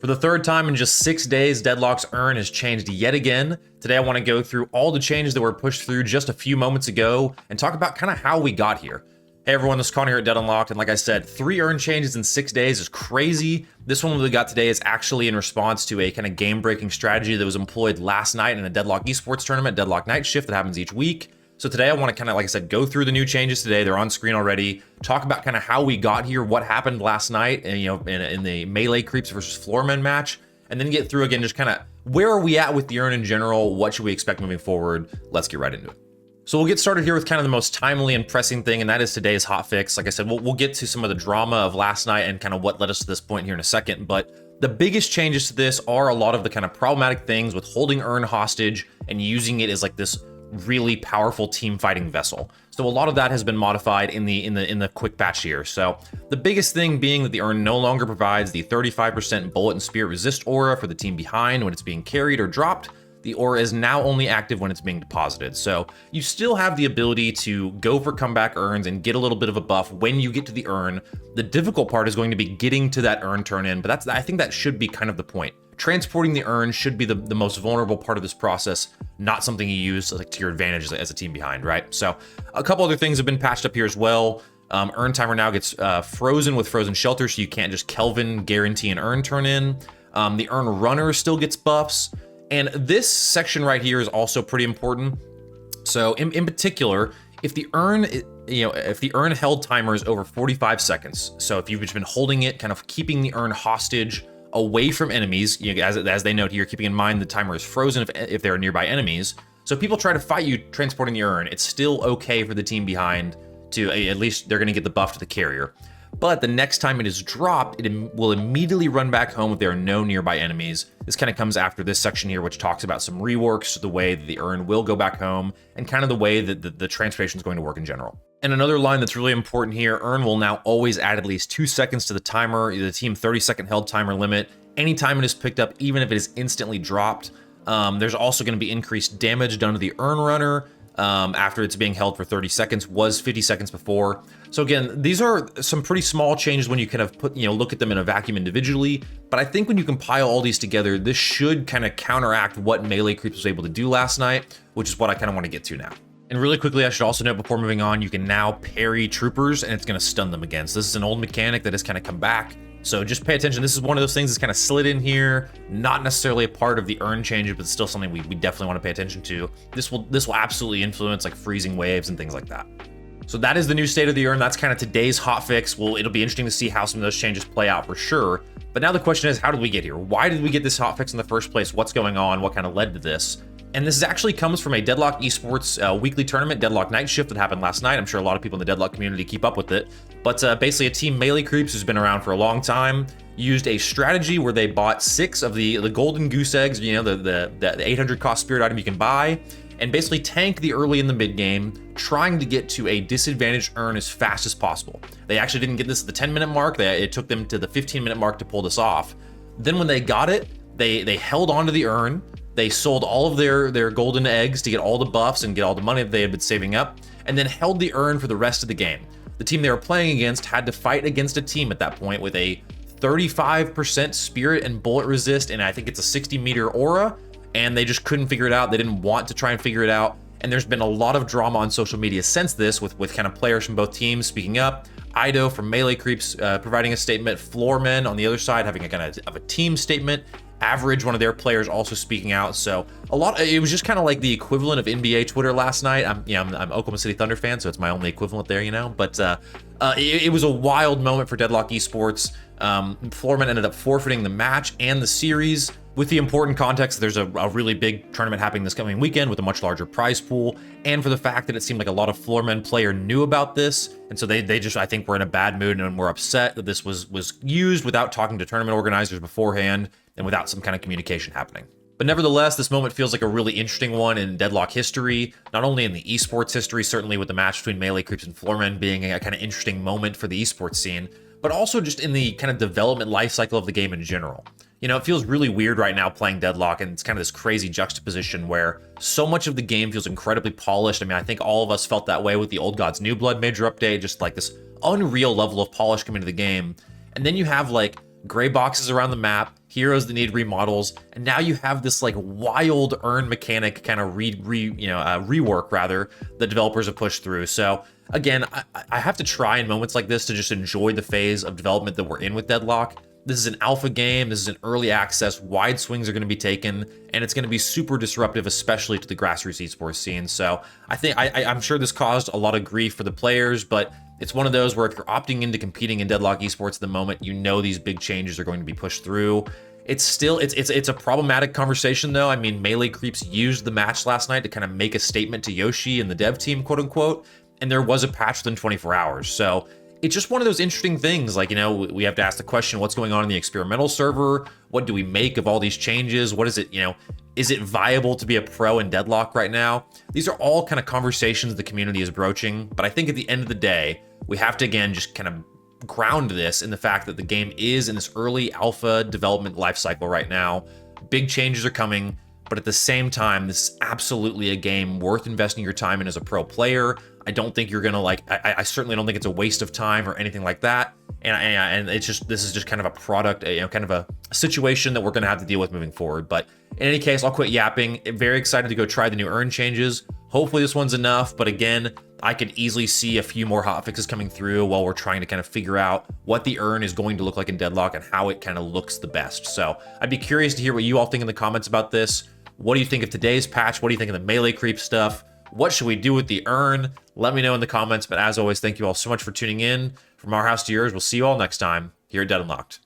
For the third time in just 6 days, Deadlock's Urn has changed yet again. Today I want to go through all the changes that were pushed through just a few moments ago and talk about kind of how we got here. Hey everyone, this is Connor here at Dead Unlocked, and like I said, 3 Urn changes in 6 days is crazy. This one we got today is actually in response to a kind of game-breaking strategy that was employed last night in a Deadlock Esports tournament, Deadlock Night Shift, that happens each week. So today I want to kind of, like I said, go through the new changes today. They're on screen already. Talk about kind of how we got here, what happened last night, and in the melee creeps versus floormen match, and then get through again just kind of where are we at with the Urn in general, what should we expect moving forward. Let's get right into it. So we'll get started here with kind of the most timely and pressing thing, and that is today's hotfix. Like I said, we'll get to some of the drama of last night and kind of what led us to this point here in a second, but the biggest changes to this are a lot of the kind of problematic things with holding Urn hostage and using it as like this really powerful team fighting vessel. So a lot of that has been modified in the quick patch here. So the biggest thing being that the Urn no longer provides the 35% bullet and spirit resist aura for the team behind when it's being carried or dropped. The aura is now only active when it's being deposited. So you still have the ability to go for comeback Urns and get a little bit of a buff when you get to the Urn. The difficult part is going to be getting to that Urn turn in, but I think that should be kind of the point. Transporting the Urn should be the most vulnerable part of this process, not something you use like to your advantage as a team behind, right? So a couple other things have been patched up here as well. Urn timer now gets frozen with frozen shelter, so you can't just Kelvin guarantee an Urn turn in. The Urn runner still gets buffs. And this section right here is also pretty important. So in particular, if the Urn, if the Urn held timer is over 45 seconds, so if you've just been holding it, kind of keeping the Urn hostage away from enemies, as they note here, keeping in mind the timer is frozen if there are nearby enemies. So if people try to fight you transporting the Urn, it's still okay for the team behind to, at least they're gonna get the buff to the carrier. But the next time it is dropped, it will immediately run back home if there are no nearby enemies. This kind of comes after this section here, which talks about some reworks to the way that the Urn will go back home and kind of the way that the transportation is going to work in general. And another line that's really important here, Urn will now always add at least 2 seconds to the timer, the team 30-second held timer limit. Anytime it is picked up, even if it is instantly dropped. There's also going to be increased damage done to the Urn runner after it's being held for 30 seconds, was 50 seconds before. So again, these are some pretty small changes when you kind of look at them in a vacuum individually, but I think when you compile all these together, this should kind of counteract what melee creeps was able to do last night, which is what I kind of want to get to now. And really quickly, I should also note before moving on, you can now parry troopers and it's going to stun them again. So this is an old mechanic that has kind of come back. So just pay attention. This is one of those things that's kind of slid in here, not necessarily a part of the Urn change, but still something we definitely want to pay attention to. This will absolutely influence like freezing waves and things like that. So that is the new state of the Urn. That's kind of today's hotfix. Well, it'll be interesting to see how some of those changes play out for sure. But now the question is, how did we get here? Why did we get this hotfix in the first place? What's going on? What kind of led to this? And this actually comes from a Deadlock Esports weekly tournament, Deadlock Night Shift, that happened last night. I'm sure a lot of people in the Deadlock community keep up with it. But basically a team melee creeps who's been around for a long time used a strategy where they bought 6 of the golden goose eggs, the 800 cost spirit item you can buy, and basically tank the early in the mid game, trying to get to a disadvantaged Urn as fast as possible. They actually didn't get this at the 10-minute mark. It took them to the 15-minute mark to pull this off. Then when they got it, they held onto the Urn. They sold all of their golden eggs to get all the buffs and get all the money that they had been saving up, and then held the Urn for the rest of the game. The team they were playing against had to fight against a team at that point with a 35% spirit and bullet resist, and I think it's a 60-meter aura, and they just couldn't figure it out. They didn't want to try and figure it out, and there's been a lot of drama on social media since this with kind of players from both teams speaking up. Ido from Melee Creeps providing a statement, Floormen on the other side having a kind of a team statement, Average, one of their players, also speaking out. So it was just kind of like the equivalent of NBA Twitter last night. I'm Oklahoma City Thunder fan, so it's my only equivalent there, But it was a wild moment for Deadlock Esports. Floormen ended up forfeiting the match and the series. With the important context, there's a really big tournament happening this coming weekend with a much larger prize pool, and for the fact that it seemed like a lot of Floormen player knew about this, and so they just, I think, were in a bad mood and were upset that this was used without talking to tournament organizers beforehand and without some kind of communication happening. But nevertheless, this moment feels like a really interesting one in Deadlock history, not only in the esports history, certainly with the match between Melee Creeps and Floormen being a kind of interesting moment for the esports scene, but also just in the kind of development life cycle of the game in general. It feels really weird right now playing Deadlock, and it's kind of this crazy juxtaposition where so much of the game feels incredibly polished. I mean, I think all of us felt that way with the Old Gods New Blood major update, just like this unreal level of polish coming to the game. And then you have like gray boxes around the map, heroes that need remodels, and now you have this like wild urn mechanic kind of rework rather that developers have pushed through. So again, I have to try in moments like this to just enjoy the phase of development that we're in with Deadlock. This is an alpha game, this is an early access, wide swings are going to be taken, and it's going to be super disruptive, especially to the grassroots esports scene. So I think I'm sure this caused a lot of grief for the players, but it's one of those where if you're opting into competing in Deadlock esports at the moment, you know these big changes are going to be pushed through. It's still, it's a problematic conversation though. I mean, Melee Creeps used the match last night to kind of make a statement to Yoshi and the dev team, quote unquote, and there was a patch within 24 hours. So it's just one of those interesting things. Like, you know, we have to ask the question, what's going on in the experimental server? What do we make of all these changes? What is it, you know, is it viable to be a pro in Deadlock right now? These are all kind of conversations the community is broaching, but I think at the end of the day, we have to, again, just kind of ground this in the fact that the game is in this early alpha development life cycle right now. Big changes are coming, but at the same time, this is absolutely a game worth investing your time in as a pro player. I don't think you're gonna like, I certainly don't think it's a waste of time or anything like that. And it's just, this is just kind of a product, you know, kind of a situation that we're gonna have to deal with moving forward. But in any case, I'll quit yapping. Very excited to go try the new Urn changes. Hopefully this one's enough, but again, I could easily see a few more hotfixes coming through while we're trying to kind of figure out what the Urn is going to look like in Deadlock and how it kind of looks the best. So I'd be curious to hear what you all think in the comments about this. What do you think of today's patch? What do you think of the Melee Creep stuff? What should we do with the Urn? Let me know in the comments, but as always, thank you all so much for tuning in. From our house to yours, we'll see you all next time here at Dead Unlocked.